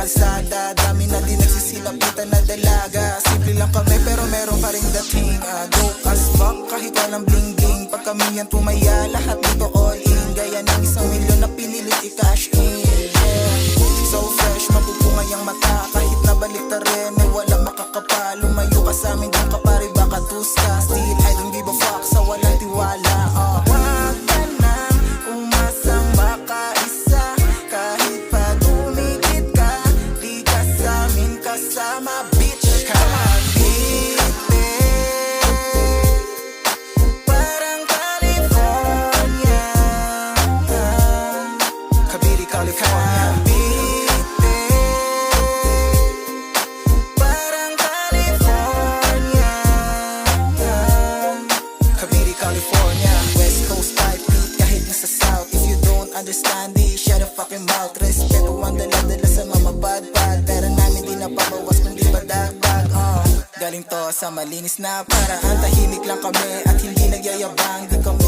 kalsada. Dami na din nagsisilapitan na dalaga. Simple lang kami pero meron pa rin dating dope as fuck kahit walang bling bling. Pag kami yan tumaya, lahat dito all in. Gaya ng 1,000,000 na pinilit i-cash in, yeah. So fresh, mapupunga yung mata. Kahit nabalik ta rin, eh wala makakapa. Lumayo ka sa amin, doon ka pare baka tuska. Still, I don't give a fuck sa walang tiwala. Wag ka nang umasang makaisa. Kahit pa dumikit ka, di ka sa amin kasama, bitch. Parang California, Cavite, California. Parang California, Cavite, California. West Coast type beat kahit nasa South. If you don't understand it, shut the fucking mouth. Respeto ang dala-dala sa mga bad-bad. Pero namin di napabawas kundi padagdag. Galing to sa malinis na paraan. Tahimik lang kami at hindi nagyayabang. Di kami